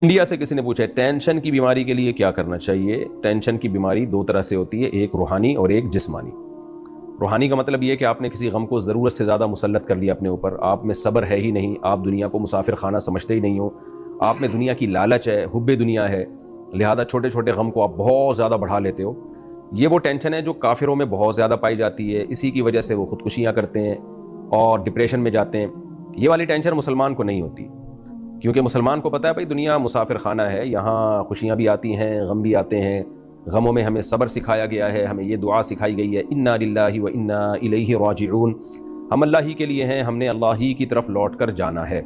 India سے کسی نے پوچھا ہے ٹینشن کی بیماری کے لیے کیا کرنا چاہیے۔ ٹینشن کی بیماری دو طرح سے ہوتی ہے، ایک روحانی اور ایک جسمانی۔ روحانی کا مطلب یہ ہے کہ آپ نے کسی غم کو ضرورت سے زیادہ مسلط کر لیا اپنے اوپر، آپ میں صبر ہے ہی نہیں، آپ دنیا کو مسافر خانہ سمجھتے ہی نہیں ہو، آپ میں دنیا کی لالچ ہے، حب دنیا ہے، لہذا چھوٹے چھوٹے غم کو آپ بہت زیادہ بڑھا لیتے ہو۔ یہ وہ ٹینشن ہے جو کافروں میں بہت زیادہ پائی جاتی ہے، اسی کی وجہ سے وہ خودکشیاں کرتے ہیں اور ڈپریشن میں جاتے ہیں۔ یہ والی ٹینشن مسلمان کو نہیں ہوتی، کیونکہ مسلمان کو پتہ ہے بھائی دنیا مسافر خانہ ہے، یہاں خوشیاں بھی آتی ہیں، غم بھی آتے ہیں، غموں میں ہمیں صبر سکھایا گیا ہے، ہمیں یہ دعا سکھائی گئی ہے انا للہ و انا الیہ راجعون، ہم اللہ ہی کے لیے ہیں، ہم نے اللہ ہی کی طرف لوٹ کر جانا ہے۔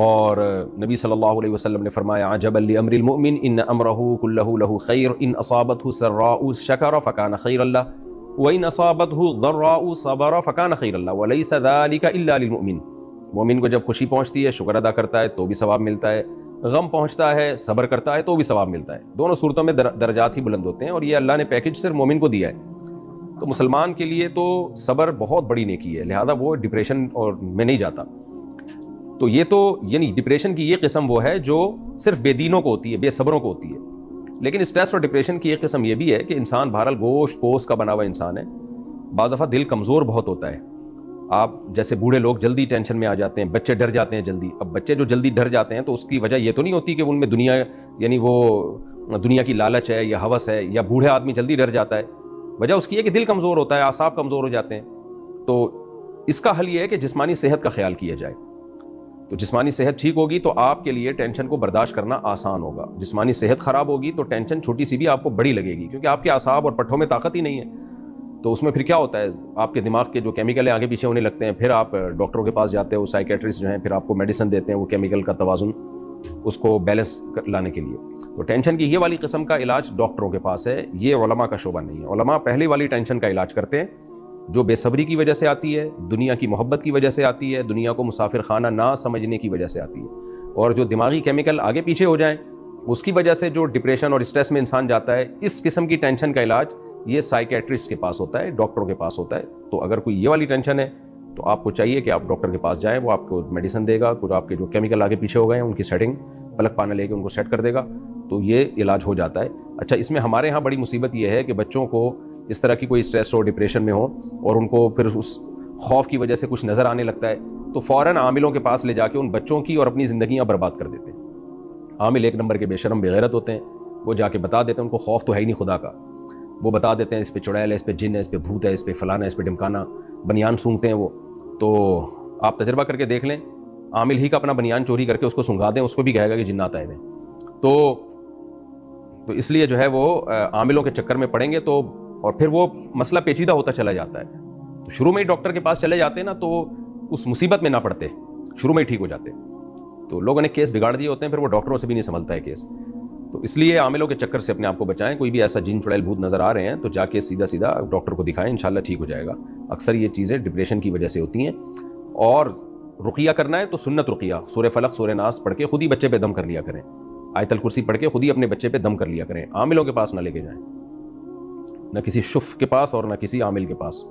اور نبی صلی اللہ علیہ وسلم نے فرمایا عجبا لامر المؤمن ان امرہ کلہ لہ خیر ان اصابتہ سراء شکر فکان خیرا لہ وان اصابتہ ضراء صبر فکان خیرا لہ ولیس ذلک الا للمؤمن۔ مومن کو جب خوشی پہنچتی ہے شکر ادا کرتا ہے تو بھی ثواب ملتا ہے، غم پہنچتا ہے صبر کرتا ہے تو بھی ثواب ملتا ہے، دونوں صورتوں میں درجات ہی بلند ہوتے ہیں، اور یہ اللہ نے پیکج صرف مومن کو دیا ہے۔ تو مسلمان کے لیے تو صبر بہت بڑی نیکی ہے، لہذا وہ ڈپریشن اور میں نہیں جاتا۔ تو یہ تو یعنی ڈپریشن کی یہ قسم وہ ہے جو صرف بے دینوں کو ہوتی ہے، بے صبروں کو ہوتی ہے، لیکن اسٹریس اور ڈپریشن کی ایک قسم یہ بھی ہے کہ انسان بہرحال گوشت پوست کا بنا ہوا انسان ہے، بعض دفعہ دل کمزور بہت ہوتا ہے۔ آپ جیسے بوڑھے لوگ جلدی ٹینشن میں آ جاتے ہیں، بچے ڈر جاتے ہیں جلدی۔ اب بچے جو جلدی ڈر جاتے ہیں تو اس کی وجہ یہ تو نہیں ہوتی کہ ان میں دنیا یعنی وہ دنیا کی لالچ ہے یا ہوس ہے، یا بوڑھے آدمی جلدی ڈر جاتا ہے، وجہ اس کی ہے کہ دل کمزور ہوتا ہے، اعصاب کمزور ہو جاتے ہیں۔ تو اس کا حل یہ ہے کہ جسمانی صحت کا خیال کیا جائے۔ تو جسمانی صحت ٹھیک ہوگی تو آپ کے لیے ٹینشن کو برداشت کرنا آسان ہوگا۔ جسمانی صحت خراب ہوگی تو ٹینشن چھوٹی سی بھی آپ کو بڑی لگے گی، کیونکہ آپ کے اعصاب اور پٹھوں میں طاقت ہی نہیں ہے۔ تو اس میں پھر کیا ہوتا ہے، آپ کے دماغ کے جو کیمیکل ہیں آگے پیچھے ہونے لگتے ہیں، پھر آپ ڈاکٹروں کے پاس جاتے ہو، سائیکیٹرسٹ جو ہیں پھر آپ کو میڈیسن دیتے ہیں وہ کیمیکل کا توازن اس کو بیلنس لانے کے لیے۔ تو ٹینشن کی یہ والی قسم کا علاج ڈاکٹروں کے پاس ہے، یہ علماء کا شعبہ نہیں ہے۔ علماء پہلی والی ٹینشن کا علاج کرتے ہیں جو بے صبری کی وجہ سے آتی ہے، دنیا کی محبت کی وجہ سے آتی ہے، دنیا کو مسافر خانہ نہ سمجھنے کی وجہ سے آتی ہے، اور جو دماغی کیمیکل آگے پیچھے ہو جائیں اس کی وجہ سے جو ڈپریشن اور اسٹریس میں انسان جاتا ہے، اس قسم کی ٹینشن کا علاج یہ سائیکیٹرسٹ کے پاس ہوتا ہے، ڈاکٹروں کے پاس ہوتا ہے۔ تو اگر کوئی یہ والی ٹینشن ہے تو آپ کو چاہیے کہ آپ ڈاکٹر کے پاس جائیں، وہ آپ کو میڈیسن دے گا، کچھ آپ کے جو کیمیکل آگے پیچھے ہو گئے ہیں ان کی سیٹنگ پلک پانا لے کے ان کو سیٹ کر دے گا، تو یہ علاج ہو جاتا ہے۔ اچھا، اس میں ہمارے ہاں بڑی مصیبت یہ ہے کہ بچوں کو اس طرح کی کوئی اسٹریس ہو، ڈپریشن میں ہو، اور ان کو پھر اس خوف کی وجہ سے کچھ نظر آنے لگتا ہے تو فوراً عاملوں کے پاس لے جا کے ان بچوں کی اور اپنی زندگیاں برباد کر دیتے ہیں۔ عامل ایک نمبر کے بے شرم بے غیرت ہوتے ہیں، وہ جا کے بتا دیتے ہیں، ان کو خوف تو ہے ہی نہیں خدا کا، وہ بتا دیتے ہیں اس پہ چڑیل ہے، اس پہ جن ہے، اس پہ بھوت ہے، اس پہ فلانا ہے، اس پہ ڈمکانا، بنیان سونگتے ہیں وہ۔ تو آپ تجربہ کر کے دیکھ لیں، عامل ہی کا اپنا بنیان چوری کر کے اس کو سنگا دیں، اس کو بھی کہے گا کہ جنات آئے ہوئے۔ تو اس لیے جو ہے وہ عاملوں کے چکر میں پڑیں گے تو، اور پھر وہ مسئلہ پیچیدہ ہوتا چلا جاتا ہے۔ تو شروع میں ہی ڈاکٹر کے پاس چلے جاتے ہیں نا تو اس مصیبت میں نہ پڑتے، شروع میں ہی ٹھیک ہو جاتے۔ تو لوگوں نے کیس بگاڑ دیے ہوتے ہیں، پھر وہ ڈاکٹروں سے بھی نہیں سنبھلتا ہے کیس۔ تو اس لیے عاملوں کے چکر سے اپنے آپ کو بچائیں۔ کوئی بھی ایسا جن چڑیل بھوت نظر آ رہے ہیں تو جا کے سیدھا ڈاکٹر کو دکھائیں، انشاءاللہ ٹھیک ہو جائے گا۔ اکثر یہ چیزیں ڈپریشن کی وجہ سے ہوتی ہیں۔ اور رقیہ کرنا ہے تو سنت رقیہ، سورہ فلق سورہ ناس پڑھ کے خود ہی بچے پہ دم کر لیا کریں، آیت الکرسی پڑھ کے خود ہی اپنے بچے پہ دم کر لیا کریں، عاملوں کے پاس نہ لے کے جائیں، نہ کسی شف کے پاس اور نہ کسی عامل کے پاس۔